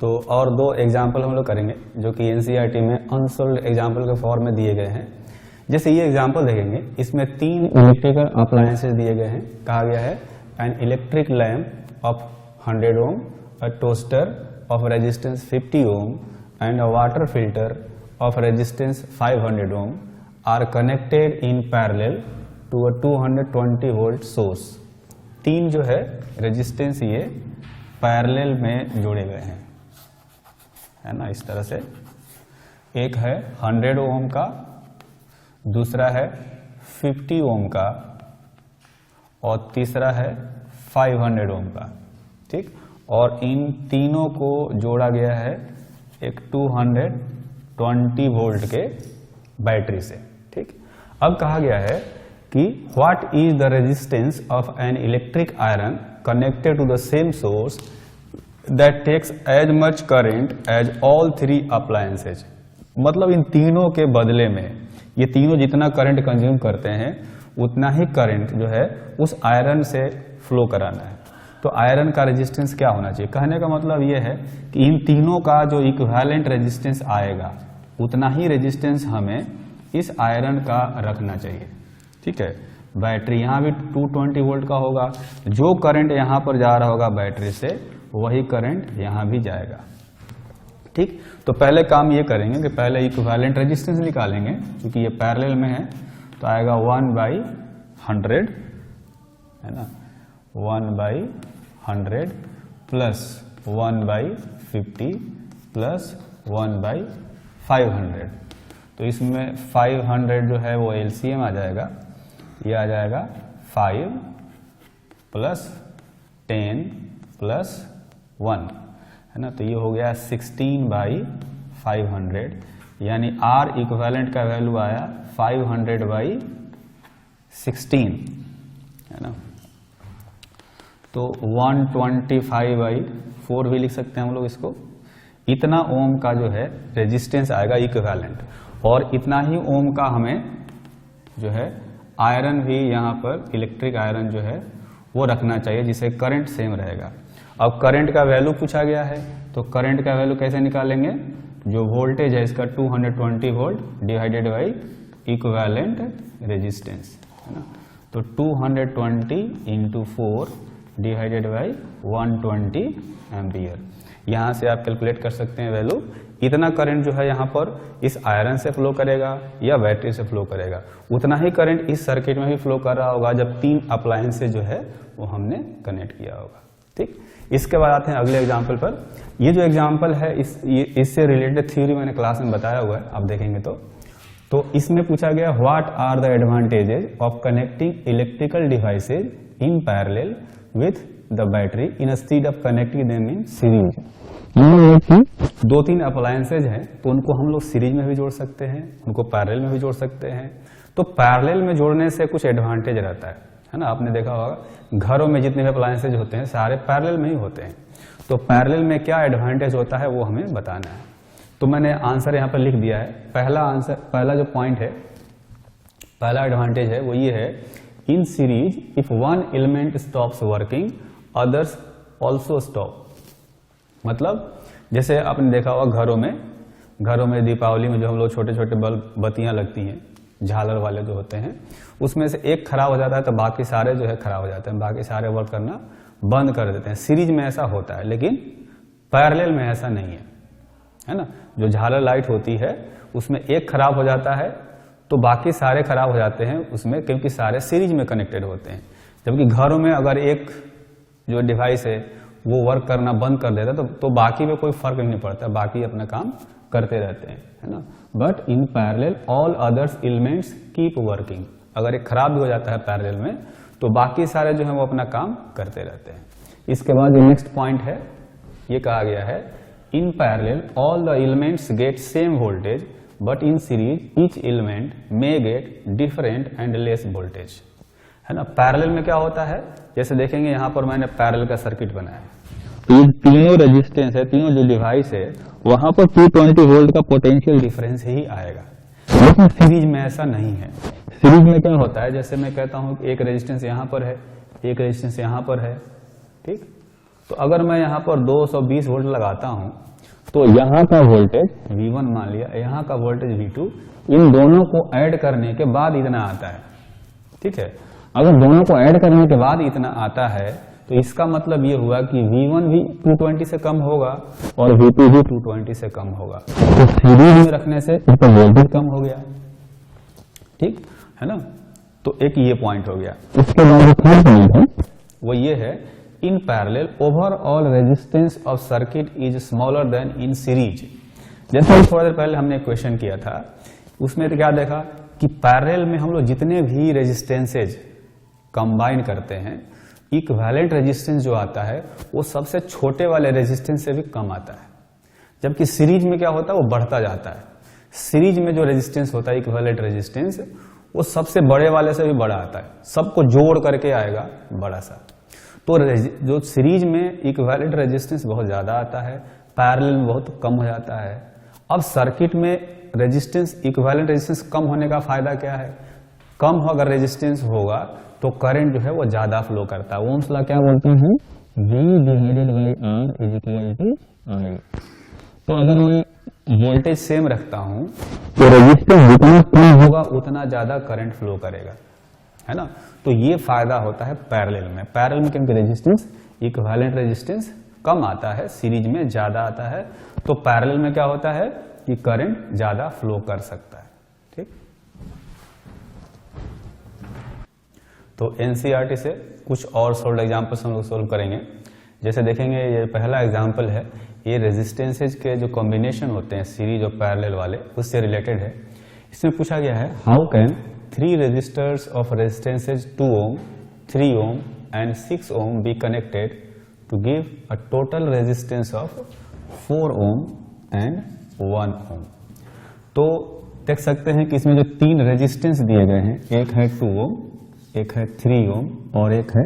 तो और दो एग्जाम्पल हम लोग करेंगे जो कि एनसीईआरटी में अनसोल्व्ड एग्जाम्पल के फॉर्म में दिए गए हैं। जैसे ये एग्जाम्पल देखेंगे, इसमें 3 इलेक्ट्रिकल अप्लायंसेस दिए गए हैं। कहा गया है an electric lamp of 100 ohm, a toaster of resistance 50 ohm and a water filter of resistance 500 ohm are connected in parallel to a 220 volt source. 3 जो है रेजिस्टेंस ये पैरेलल में जोड़े गए हैं, है ना, इस तरह से। एक है 100 ओम का, दूसरा है 50 ओम का और तीसरा है 500 ओम का, ठीक। और इन तीनों को जोड़ा गया है एक 220 वोल्ट के बैटरी से, ठीक। अब कहा गया है कि what is the resistance of an electric iron connected to the same source that takes as much current as all 3 appliances. मतलब इन तीनों के बदले में ये तीनों जितना करंट कंज्यूम करते हैं उतना ही करंट जो है उस आयरन से फ्लो कराना है। तो आयरन का रेजिस्टेंस क्या होना चाहिए? कहने का मतलब ये है कि इन तीनों का जो इक्विवेलेंट रेजिस्टेंस आएगा उतना ही रेजिस्टेंस हमें इस आयरन का रखना चाहिए, ठीक है। बैटरी यहाँ भी 220 वोल्ट का होगा, जो करंट यहाँ पर जा रहा होगा बैटरी से वही करंट यहाँ भी जाएगा, ठीक। तो पहले काम ये करेंगे कि पहले इक्विवेलेंट रेजिस्टेंस निकालेंगे, क्योंकि ये पैरेलल में है। तो आएगा 1/100, है ना, 1/100 प्लस 1/50 प्लस 1/500। तो इसमें 500 जो है वो एलसीएम आ जाएगा, ये आ जाएगा 5 प्लस 10 प्लस 1, है ना। तो ये हो गया 16/500, यानी आर इक्विवेलेंट का वैल्यू आया 500/16, है ना। तो 125/4 भी लिख सकते हैं हम लोग इसको। इतना ओम का जो है रेजिस्टेंस आएगा इक्विवेलेंट, और इतना ही ओम का हमें जो है आयरन भी यहाँ पर इलेक्ट्रिक आयरन जो है वो रखना चाहिए, जिससे करंट सेम रहेगा। अब करंट का वैल्यू पूछा गया है, तो करंट का वैल्यू कैसे निकालेंगे? जो वोल्टेज है इसका 220 volt divided by equivalent resistance, है ना। तो 220 इंटू 4 डिवाइडेड बाई 120 एम्पियर। यहाँ से आप कैलकुलेट कर सकते हैं वैल्यू। इतना करंट जो है यहाँ पर इस आयरन से फ्लो करेगा या बैटरी से फ्लो करेगा, उतना ही करंट इस सर्किट में भी फ्लो कर रहा होगा जब 3 अप्लायंस से जो है वो हमने कनेक्ट किया होगा, ठीक। इसके बाद आते हैं अगले एग्जाम्पल पर। ये जो एग्जाम्पल है इससे रिलेटेड थ्योरी मैंने क्लास में बताया हुआ है, आप देखेंगे तो इसमें पूछा गया what are the advantages of connecting electrical devices in parallel with the battery instead of connecting them in series. 2-3 appliances हैं तो उनको हम लोग सीरीज में भी जोड़ सकते हैं, उनको पैरेलल में भी जोड़ सकते हैं। तो पैरेलल में जोड़ने से कुछ एडवांटेज रहता है ना। आपने देखा होगा घरों में जितने भी अप्लायंसेज होते हैं सारे पैरेलल में ही होते हैं। तो पैरेलल में क्या एडवांटेज होता है वो हमें बताना है। तो मैंने आंसर यहाँ पर लिख दिया है। पहला जो पॉइंट है, पहला एडवांटेज है वो ये है, in series if one element stops working others also stop. मतलब जैसे आपने देखा होगा घरों में दीपावली में जो हम लोग छोटे छोटे बल्ब बत्तियां लगती हैं, झालर वाले जो होते हैं, उसमें से एक खराब हो जाता है तो बाकी सारे जो है खराब हो जाते हैं, बाकी सारे वर्क करना बंद कर देते हैं। सीरीज में ऐसा होता है, लेकिन पैरेलल में ऐसा नहीं है ना। जो झालर लाइट होती है उसमें एक खराब हो जाता है तो बाकी सारे खराब हो जाते हैं उसमें, क्योंकि सारे सीरीज में कनेक्टेड होते हैं। जबकि घरों में अगर एक जो डिवाइस है वो वर्क करना बंद कर देता है तो बाकी में कोई फर्क नहीं पड़ता, बाकी अपना काम करते रहते हैं, है ना। But in parallel all others elements keep working. अगर एक खराब भी हो जाता है पैरेलल में तो बाकी सारे जो है वो अपना काम करते रहते हैं। इसके बाद जो नेक्स्ट पॉइंट है, ये कहा गया है in parallel all the elements get same voltage but in series each element may get different and less voltage, है ना। पैरेलल में क्या होता है, जैसे देखेंगे यहाँ पर मैंने पैरेलल का सर्किट बनाया, तो ये तीनों रेजिस्टेंस है, तीनों जो डिवाइस है वहां पर 220 वोल्ट का पोटेंशियल डिफरेंस ही आएगा। लेकिन सीरीज में ऐसा नहीं है। सीरीज में क्या होता है, जैसे मैं कहता हूं कि एक रेजिस्टेंस यहाँ पर है, एक रेजिस्टेंस यहाँ पर है, ठीक। तो अगर मैं यहाँ पर 220 वोल्ट लगाता हूँ तो यहाँ का वोल्टेज V1 मान लिया, यहाँ का वोल्टेज V2, इन दोनों को ऐड करने के बाद इतना आता है। ठीक है, अगर दोनों को ऐड करने के बाद इतना आता है तो इसका मतलब ये हुआ कि V1 भी 220 से कम होगा और V2 भी 220 से कम होगा। तो सीरीज में रखने से इसका वोल्टेज कम हो गया। ठीक है ना, तो एक ये पॉइंट हो गया। इसके बाद थर्ड पॉइंट है वो ये है, in parallel overall resistance of circuit is smaller then in series. जैसे थोड़ा देर पहले हमने क्वेश्चन किया था, उसमें तो क्या देखा कि पैरेलल में हम लोग जितने भी रेजिस्टेंसेज कंबाइन करते हैं, इक्विवेलेंट रेजिस्टेंस जो आता है वो सबसे छोटे वाले रेजिस्टेंस से भी कम आता है, जबकि सीरीज में क्या होता है वो बढ़ता जाता है। सीरीज में जो रेजिस्टेंस होता है इक्विवेलेंट रेजिस्टेंस, वो सबसे बड़े वाले से भी बड़ा आता है, सबको जोड़ करके आएगा बड़ा सा। तो जो सीरीज में इक्विवेलेंट रेजिस्टेंस बहुत ज्यादा आता है, पैरेलल में बहुत कम हो जाता है। अब सर्किट में रेजिस्टेंस, इक्विवेलेंट रेजिस्टेंस कम होने का फायदा क्या है? कम अगर रेजिस्टेंस होगा तो करंट जो है वो ज्यादा फ्लो करता है। ओम्स लॉ क्या बोलते हैं? V divided by R is equal to I। तो अगर मैं वोल्टेज सेम रखता हूं तो रेजिस्टेंस जितना कम होगा उतना ज्यादा करंट फ्लो करेगा, है ना। तो ये फायदा होता है पैरेलल में। पैरेलल में क्योंकि रेजिस्टेंस, इक्विवेलेंट रेजिस्टेंस कम आता है, सीरीज में ज्यादा आता है। तो पैरेलल में क्या होता है कि करंट ज्यादा फ्लो कर सकता है। ठीक, तो एनसीईआरटी से कुछ और सोल्व एग्जांपल्स हम लोग सोल्व करेंगे। जैसे देखेंगे, ये पहला एग्जांपल है, ये रेजिस्टेंसेज के जो कॉम्बिनेशन होते हैं सीरीज और पैरेलल वाले, उससे रिलेटेड है। इसमें पूछा गया है, how can 3 resistors of resistances 2 ohm, 3 ohm and 6 ohm be connected to give a total resistance of 4 ohm and 1 ohm। तो देख सकते हैं कि इसमें जो 3 रेजिस्टेंस दिए गए हैं, एक है 2 ohm, एक है 3 ohm और एक है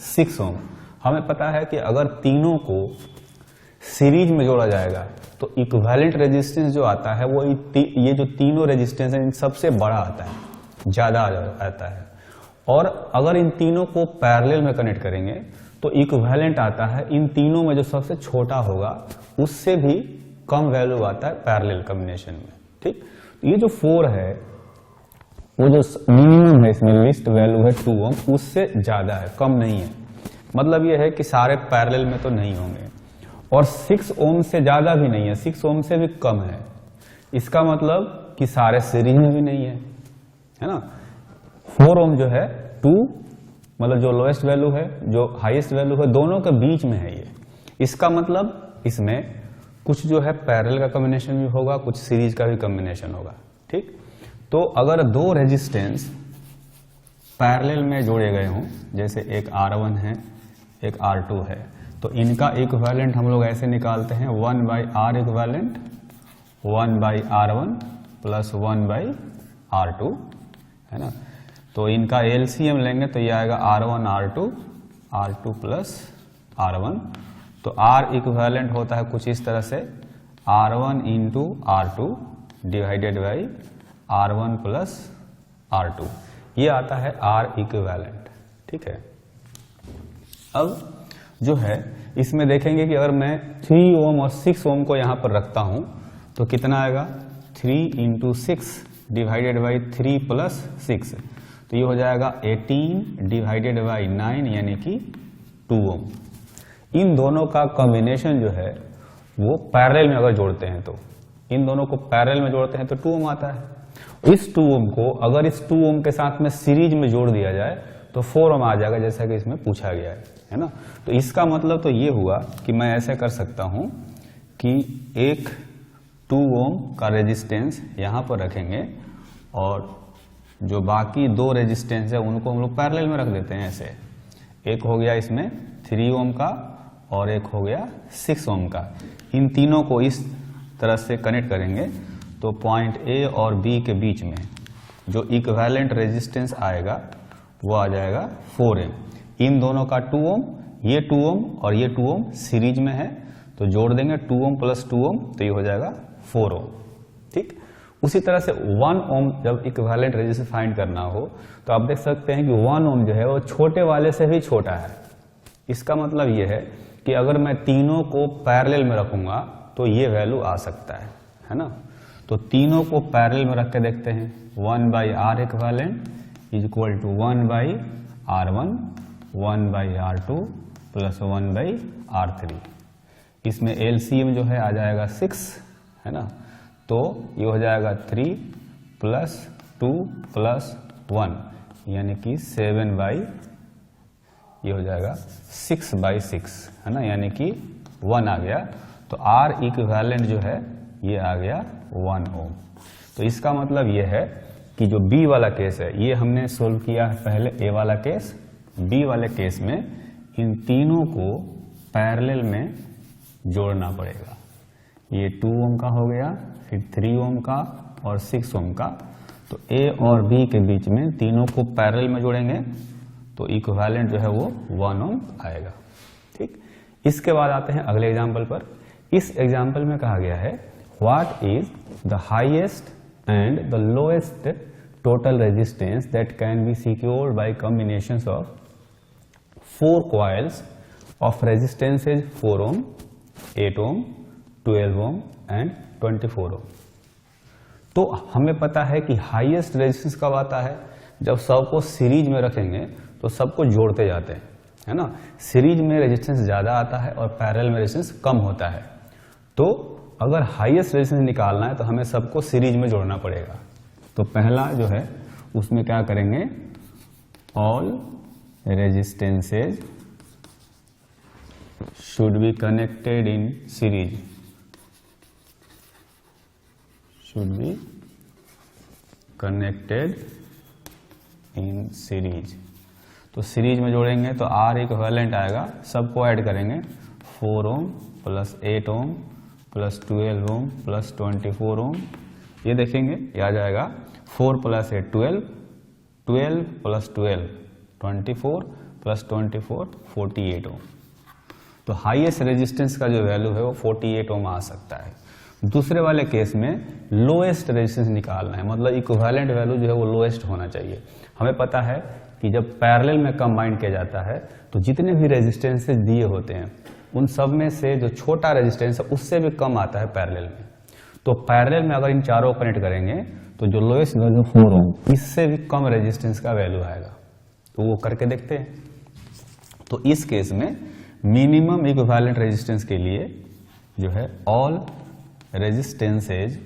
6 ohm। हमें पता है कि अगर तीनों को सीरीज में जोड़ा जाएगा तो इक्विवेलेंट रेजिस्टेंस जो आता है वो ये जो तीनों रेजिस्टेंस है सबसे बड़ा आता है, ज्यादा आता है। और अगर इन तीनों को पैरेलल में कनेक्ट करेंगे तो इक्विवेलेंट आता है इन तीनों में जो सबसे छोटा होगा उससे भी कम वैल्यू आता है पैरेलल कॉम्बिनेशन में। ठीक, ये जो 4 है वो जो मिनिमम है, इसमें लिस्ट वैल्यू है 2 ohm, उससे ज्यादा है, कम नहीं है। मतलब ये है कि सारे पैरेलल में तो नहीं होंगे। और 6 ohm से ज्यादा भी नहीं है, 6 ohm से भी कम है। इसका मतलब कि सारे सीरीज में भी नहीं है, है ना। 4 ohm जो है 2, मतलब जो लोएस्ट वैल्यू है, जो हाईएस्ट वैल्यू है, दोनों के बीच में है ये। इसका मतलब इसमें कुछ जो है पैरेलल का कॉम्बिनेशन भी होगा, कुछ सीरीज का भी कॉम्बिनेशन होगा। ठीक, तो अगर 2 रेजिस्टेंस पैरेलल में जोड़े गए हों, जैसे एक R1 है, एक R2 है, तो इनका इक्विवेलेंट हम लोग ऐसे निकालते हैं 1/R equivalent 1/R1 plus 1/R2, है ना। तो इनका एलसीएम लेंगे तो ये आएगा R1 R2 प्लस R1। तो R इक्विवेलेंट होता है कुछ इस तरह से R1 into R2 divided by R1 plus R2, ये आता है R इक्विवेलेंट। ठीक है, अब जो है इसमें देखेंगे कि अगर मैं 3 ohm और 6 ohm को यहां पर रखता हूं तो कितना आएगा, 3 इंटू 6 डिवाइडेड बाई 3 प्लस 6, तो ये हो जाएगा 18 डिवाइडेड बाई 9 यानी कि 2 ohm। इन दोनों का कॉम्बिनेशन जो है वो पैरेलल में अगर जोड़ते हैं तो, इन दोनों को पैरेलल में जोड़ते हैं तो 2 ohm आता है। इस 2 ohm को अगर इस 2 ohm के साथ में सीरीज में जोड़ दिया जाए तो 4 ohm आ जाएगा, जैसा कि इसमें पूछा गया है ना। तो इसका मतलब तो ये हुआ कि मैं ऐसे कर सकता हूं कि एक 2 ohm का रेजिस्टेंस यहां पर रखेंगे और जो बाकी 2 रेजिस्टेंस है उनको हम लोग पैरेलल में रख देते हैं। ऐसे एक हो गया इसमें 3 ohm का और एक हो गया 6 ohm का। इन तीनों को इस तरह से कनेक्ट करेंगे तो पॉइंट ए और बी के बीच में जो इक्विवेलेंट रेजिस्टेंस आएगा वो आ जाएगा 4M। इन दोनों का 2 ohm, ये 2 ohm और ये 2 ohm सीरीज में है तो जोड़ देंगे 2 ohm प्लस 2 ohm तो ये हो जाएगा 4 ohm। ठीक, उसी तरह से 1 ohm जब इक्विवेलेंट रेजिस्टेंस फाइंड करना हो तो आप देख सकते हैं कि 1 ohm जो है वो छोटे वाले से भी छोटा है। इसका मतलब ये है कि अगर मैं तीनों को पैरेलल में रखूंगा तो ये वैल्यू आ सकता है ना। तो तीनों को पैरेलल में रख के देखते हैं। 1/R equivalent is equal to 1/R1 1/R2 plus 1/R3। इसमें LCM जो है आ जाएगा 6, है ना। तो ये हो जाएगा 3 प्लस 2 प्लस 1 यानी कि 7/, ये हो जाएगा 6/6, है ना, यानी कि 1 आ गया। तो R इक्विवेलेंट जो है ये आ गया 1 ओम। तो इसका मतलब ये है कि जो B वाला केस है ये हमने सोल्व किया है पहले A वाला केस। B वाले केस में इन तीनों को पैरेलल में जोड़ना पड़ेगा। ये 2 ओम का हो गया, फिर 3 ओम का और 6 ओम का। तो A और B के बीच में तीनों को पैरेलल में जोड़ेंगे तो इक्विवेलेंट जो है वो 1 ओम आएगा। ठीक, इसके बाद आते हैं अगले एग्जाम्पल पर। इस एग्जाम्पल में कहा गया है what is the highest and the lowest total resistance that can be secured by combinations of 4 coils of resistances 4 ohm, 8 ohm, 12 ohm and 24 ohm. तो हमें पता है कि हाईएस्ट रेजिस्टेंस कब आता है, जब सबको सीरीज में रखेंगे तो सबको जोड़ते जाते हैं, है ना। सीरीज में रेजिस्टेंस ज्यादा आता है और पैरेलल में रेजिस्टेंस कम होता है। तो अगर हाईएस्ट रेजिस्टेंस निकालना है तो हमें सबको सीरीज में जोड़ना पड़ेगा। तो पहला जो है उसमें क्या करेंगे, all resistances should be connected in series, should be connected in series। तो सीरीज में जोड़ेंगे तो R इक्विवेलेंट आएगा, सबको ऐड करेंगे 4 ohm plus 8 ohm plus 12 ohm plus 24 ओम। ये देखेंगे ये आ जाएगा 4 प्लस 8 12, 12 प्लस 12 24 प्लस 24 48 ओम। तो हाईएस्ट रेजिस्टेंस का जो वैल्यू है वो 48 ओम आ सकता है। दूसरे वाले केस में लोएस्ट रेजिस्टेंस निकालना है, मतलब इक्विवेलेंट वैल्यू जो है वो लोएस्ट होना चाहिए। हमें पता है कि जब पैरेलल में कंबाइन किया जाता है तो जितने भी रेजिस्टेंसेज दिए होते हैं उन सब में से जो छोटा रेजिस्टेंस है उससे भी कम आता है पैरेलल में। तो पैरेलल में अगर इन चारों को कनेक्ट करेंगे तो जो लोएस्ट वैल्यू 4 ओम, इससे भी कम रेजिस्टेंस का वैल्यू आएगा। तो वो करके देखते हैं। तो इस केस में मिनिमम इक्विवेलेंट रेजिस्टेंस के लिए जो है all resistances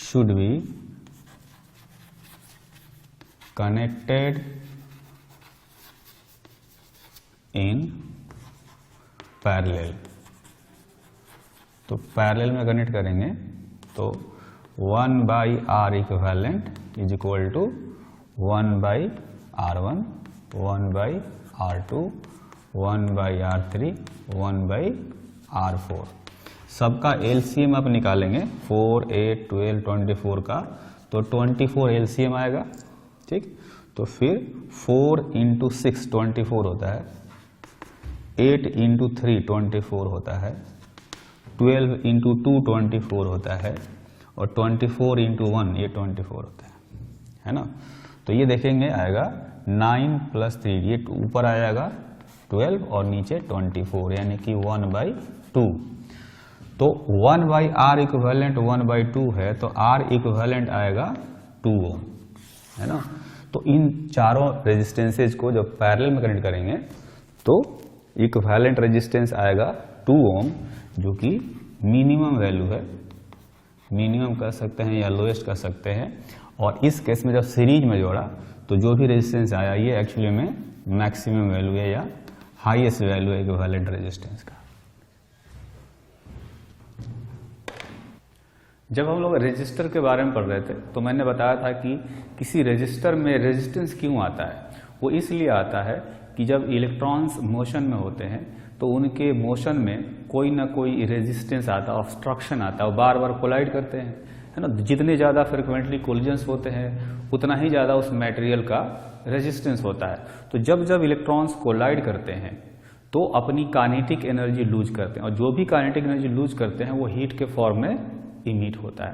should be connected in parallel. तो पैरेलल में कनेक्ट करेंगे तो 1/R equivalent is equal to 1/R1 1/R2 1/R3 1/R4। सबका LCM आप निकालेंगे 4 8 12 24 का, तो 24 LCM आएगा। ठीक, तो फिर 4 × 6 24 होता है, 8 × 3 24 होता है, 12 × 2 24 होता है और 24 × 1 ये 24 होता है ना। तो ये देखेंगे आएगा 9 + 3, ये ऊपर आ जाएगा 12 और नीचे 24 यानी कि 1/2। तो 1/R इक्विवेलेंट 1/2 है तो R इक्विवेलेंट आएगा 2 ओम, है ना। तो इन चारों रेजिस्टेंसेज को जब पैरेलल में कनेक्ट करेंगे तो इक्विवेलेंट रेजिस्टेंस आएगा 2 ओम, जो कि मिनिमम वैल्यू है, मिनिमम कह सकते हैं या लोएस्ट कह सकते हैं। और इस केस में जब सीरीज में जोड़ा तो जो भी रेजिस्टेंस आया ये एक्चुअली में मैक्सिमम वैल्यू है या हाईएस्ट वैल्यू है इक्विवेलेंट रेजिस्टेंस का। जब हम लोग रेजिस्टर के बारे में पढ़ रहे थे तो मैंने बताया था कि किसी रेजिस्टर में रेजिस्टेंस क्यों आता है। वो इसलिए आता है कि जब इलेक्ट्रॉन्स मोशन में होते हैं तो उनके मोशन में कोई ना कोई रेजिस्टेंस आता है, ऑब्स्ट्रक्शन आता है, वो बार बार कोलाइड करते हैं, है ना। जितने ज़्यादा फ्रिक्वेंटली कोलिजन्स होते हैं उतना ही ज़्यादा उस मटेरियल का रेजिस्टेंस होता है। तो जब जब इलेक्ट्रॉन्स कोलाइड करते हैं तो अपनी काइनेटिक एनर्जी लूज करते हैं, और जो भी काइनेटिक एनर्जी लूज करते हैं वो हीट के फॉर्म में इमिट होता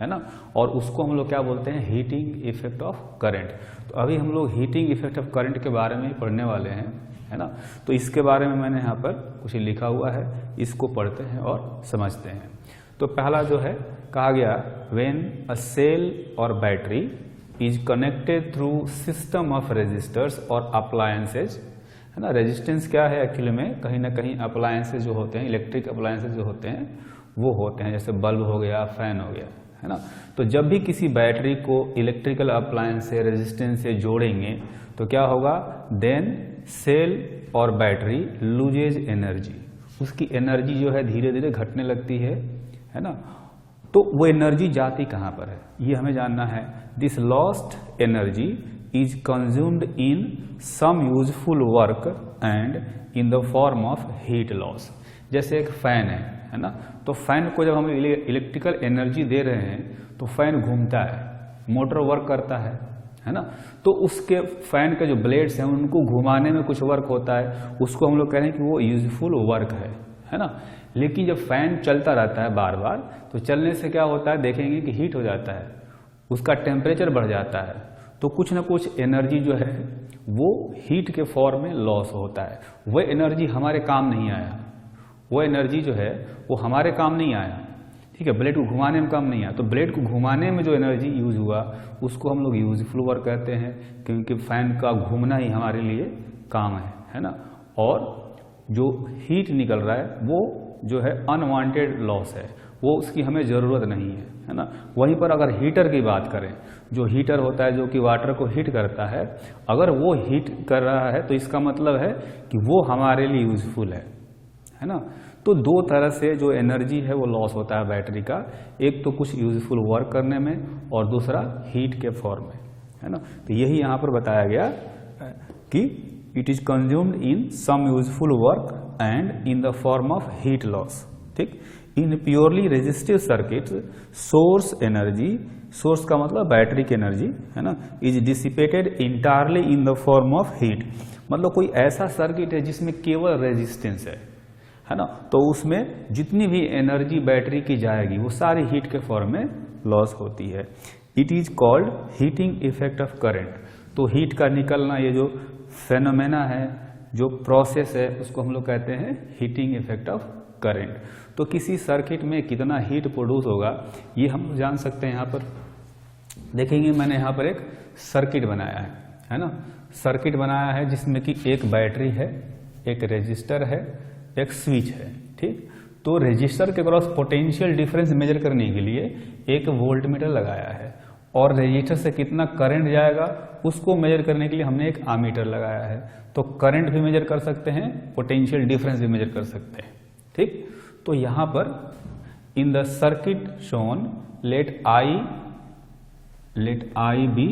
है ना। और उसको हम लोग क्या बोलते हैं, हीटिंग इफेक्ट ऑफ करंट। तो अभी हम लोग हीटिंग इफेक्ट ऑफ करंट के बारे में ही पढ़ने वाले हैं, है ना। तो इसके बारे में मैंने यहाँ पर कुछ लिखा हुआ है, इसको पढ़ते हैं और समझते हैं। तो पहला जो है कहा गया, व्हेन अ सेल और battery is connected through system of resistors और अप्लायंसेज, है ना। रेजिस्टेंस क्या है एक्चुअली में, कहीं ना कहीं अप्लायंसेज जो होते हैं, इलेक्ट्रिक अप्लायंसेज जो होते हैं वो होते हैं, जैसे बल्ब हो गया, फैन हो गया, है ना। तो जब भी किसी बैटरी को इलेक्ट्रिकल अप्लायंस से रेजिस्टेंस से जोड़ेंगे तो क्या होगा, देन सेल और बैटरी लूजेज एनर्जी, उसकी एनर्जी जो है धीरे धीरे घटने लगती है ना। तो वो एनर्जी जाती कहाँ पर है ये हमें जानना है। This lost energy is consumed in some useful work and in the form of heat loss. जैसे एक फैन है ना, तो फैन को जब हम इलेक्ट्रिकल एनर्जी दे रहे हैं तो फैन घूमता है, मोटर वर्क करता है ना। तो उसके फैन के जो ब्लेड्स हैं उनको घुमाने में कुछ वर्क होता है, उसको हम लोग कह रहे हैं कि वो यूजफुल वर्क है ना। लेकिन जब फैन चलता रहता है बार बार, तो चलने से क्या होता है, देखेंगे कि हीट हो जाता है, उसका टेम्परेचर बढ़ जाता है, तो कुछ ना कुछ एनर्जी जो है वो हीट के फॉर्म में लॉस होता है। वह एनर्जी हमारे काम नहीं आया, वो एनर्जी जो है वो हमारे काम नहीं आया, ठीक है, ब्लेड को घुमाने में काम नहीं आया। तो ब्लेड को घुमाने में जो एनर्जी यूज हुआ उसको हम लोग यूजफुल वर्क कहते हैं, क्योंकि फैन का घूमना ही हमारे लिए काम है ना। और जो हीट निकल रहा है वो जो है अनवांटेड लॉस है, वो उसकी हमें ज़रूरत नहीं है ना। वहीं पर अगर हीटर की बात करें, जो हीटर होता है जो कि वाटर को हीट करता है, अगर वो हीट कर रहा है तो इसका मतलब है कि वो हमारे लिए यूजफुल है ना। तो दो तरह से जो एनर्जी है वो लॉस होता है बैटरी का, एक तो कुछ यूजफुल वर्क करने में और दूसरा हीट के फॉर्म में, है ना। तो यही यहाँ पर बताया गया कि it is consumed in some useful work and in the form of heat loss, ठीक। In purely resistive circuits source energy, source का मतलब बैटरी की एनर्जी, है ना, is dissipated entirely in the form of heat. मतलब कोई ऐसा circuit है जिसमें केवल रेजिस्टेंस है ना, तो उसमें जितनी भी एनर्जी बैटरी की जाएगी वो सारी हीट के फॉर्म में लॉस होती है। It is called heating effect of current. तो हीट का निकलना, ये जो फेनोमेना है, जो प्रोसेस है, उसको हम लोग कहते हैं हीटिंग इफेक्ट ऑफ करंट। तो किसी सर्किट में कितना हीट प्रोड्यूस होगा ये हम जान सकते हैं। यहाँ पर देखेंगे, मैंने यहाँ पर एक सर्किट बनाया है ना, सर्किट बनाया है जिसमें कि एक बैटरी है, एक रेजिस्टर है, एक स्विच है, ठीक। तो रेजिस्टर के क्रॉस पोटेंशियल डिफरेंस मेजर करने के लिए एक वोल्टमीटर लगाया है, और रेजिस्टर से कितना करंट जाएगा उसको मेजर करने के लिए हमने एक आमीटर लगाया है। तो करंट भी मेजर कर सकते हैं, पोटेंशियल डिफरेंस भी मेजर कर सकते हैं, ठीक। तो यहां पर in the circuit shown let I be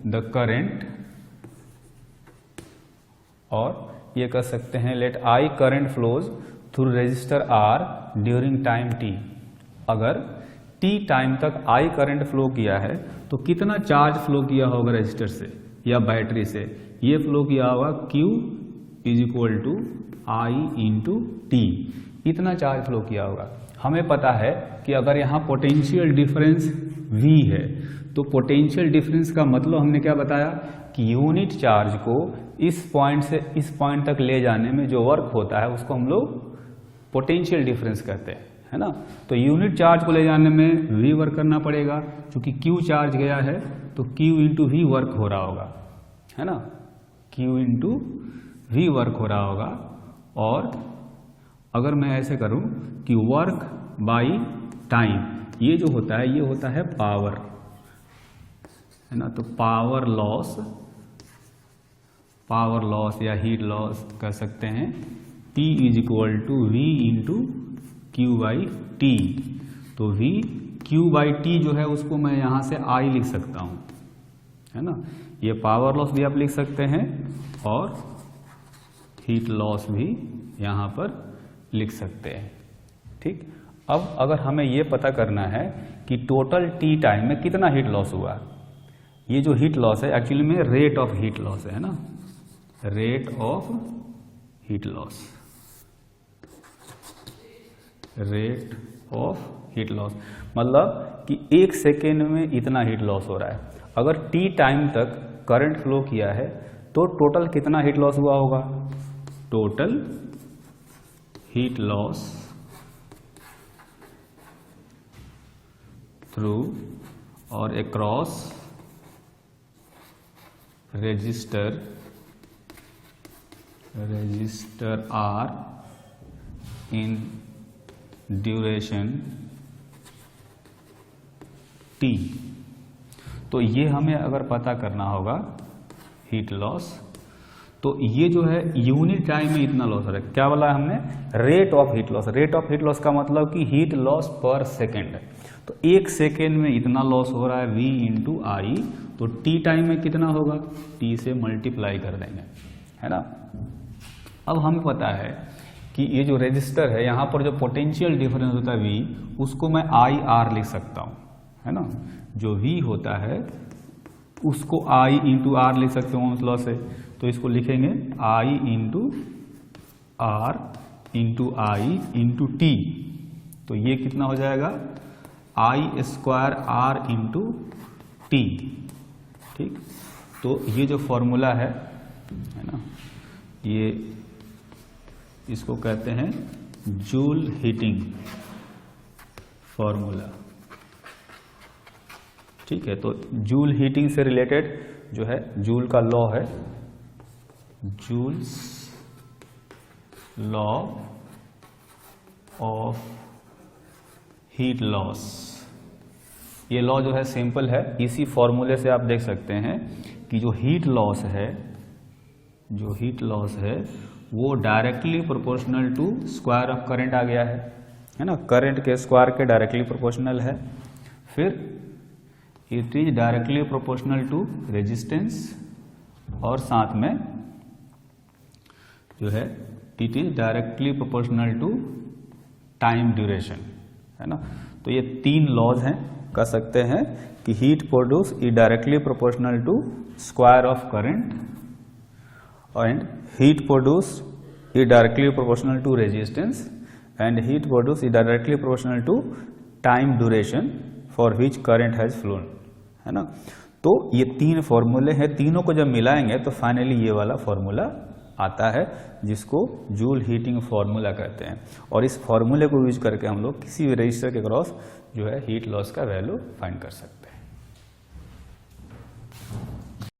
the current, और ये कर सकते हैं let I current flows through resistor R during time t. अगर टी टाइम तक आई करंट फ्लो किया है तो कितना चार्ज फ्लो किया होगा रेजिस्टर से या बैटरी से, ये फ्लो किया होगा Q is equal to I into t, इतना चार्ज फ्लो किया होगा। हमें पता है कि अगर यहाँ पोटेंशियल डिफरेंस V है तो पोटेंशियल डिफरेंस का मतलब हमने क्या बताया कि यूनिट चार्ज को इस पॉइंट से इस पॉइंट तक ले जाने में जो वर्क होता है उसको हम लोग पोटेंशियल डिफरेंस कहते हैं, है ना। तो यूनिट चार्ज को ले जाने में V वर्क करना पड़ेगा, क्योंकि Q चार्ज गया है तो Q इंटू V वर्क हो रहा होगा, है ना, Q इंटू V वर्क हो रहा होगा। और अगर मैं ऐसे करूं कि वर्क बाई टाइम, ये जो होता है ये होता है पावर, है ना। तो पावर लॉस या हीट लॉस कह सकते हैं, P is equal to V into Q by t. तो V Q बाई टी जो है उसको मैं यहाँ से I लिख सकता हूँ, है ना। ये पावर लॉस भी आप लिख सकते हैं और हीट लॉस भी यहाँ पर लिख सकते हैं, ठीक। अब अगर हमें ये पता करना है कि टोटल टी टाइम में कितना हीट लॉस हुआ, ये जो हीट लॉस है एक्चुअली में रेट ऑफ हीट लॉस है ना, rate of heat loss, rate of heat loss मतलब कि एक सेकेंड में इतना हीट लॉस हो रहा है। अगर टी टाइम तक करंट फ्लो किया है तो टोटल कितना हीट लॉस हुआ होगा, टोटल हीट लॉस थ्रू और across register R in duration T। तो ये हमें अगर पता करना होगा हीट लॉस, तो ये जो है यूनिट टाइम में इतना लॉस हो रहा है। क्या बोला हमने? Rate of heat loss. Rate of heat loss का मतलब कि हीट लॉस पर सेकेंड। तो एक सेकेंड में इतना लॉस हो रहा है V इंटू आई, तो टी टाइम में कितना होगा? टी से मल्टीप्लाई कर देंगे, है ना। अब हमें पता है कि ये जो रेजिस्टर है, यहाँ पर जो पोटेंशियल डिफरेंस होता है V, उसको मैं आई आर लिख सकता हूँ, है ना। जो V होता है उसको I इंटू आर लिख सकते हो ओम्स लॉ से, तो इसको लिखेंगे I into R into I into t. तो ये कितना हो जाएगा? I square R into t. ठीक, तो ये जो फॉर्मूला है ना, ये इसको कहते हैं जूल हीटिंग फॉर्मूला। ठीक है, तो जूल हीटिंग से रिलेटेड जो है जूल का लॉ है, joules law of heat loss. ये लॉ जो है सिंपल है, इसी फॉर्मूले से आप देख सकते हैं कि जो हीट लॉस है वो directly proportional to square of current आ गया है ना। करंट के स्क्वायर के डायरेक्टली प्रोपोर्शनल है। फिर it is directly proportional to resistance, और साथ में जो है it is directly proportional to time duration, है ना। तो ये तीन लॉज हैं, कह सकते हैं कि heat produce is directly proportional to square of current and heat produce is directly proportional to resistance and heat produce is directly proportional to time duration for which current has flown, है ना। तो ये तीन फॉर्मूले हैं, तीनों को जब मिलाएंगे तो फाइनली ये वाला फॉर्मूला आता है जिसको जूल हीटिंग फॉर्मूला कहते हैं। और इस फॉर्मूले को यूज करके हम लोग किसी भी रजिस्टर के क्रॉस जो है हीट लॉस का वैल्यू फाइंड कर सकते हैं।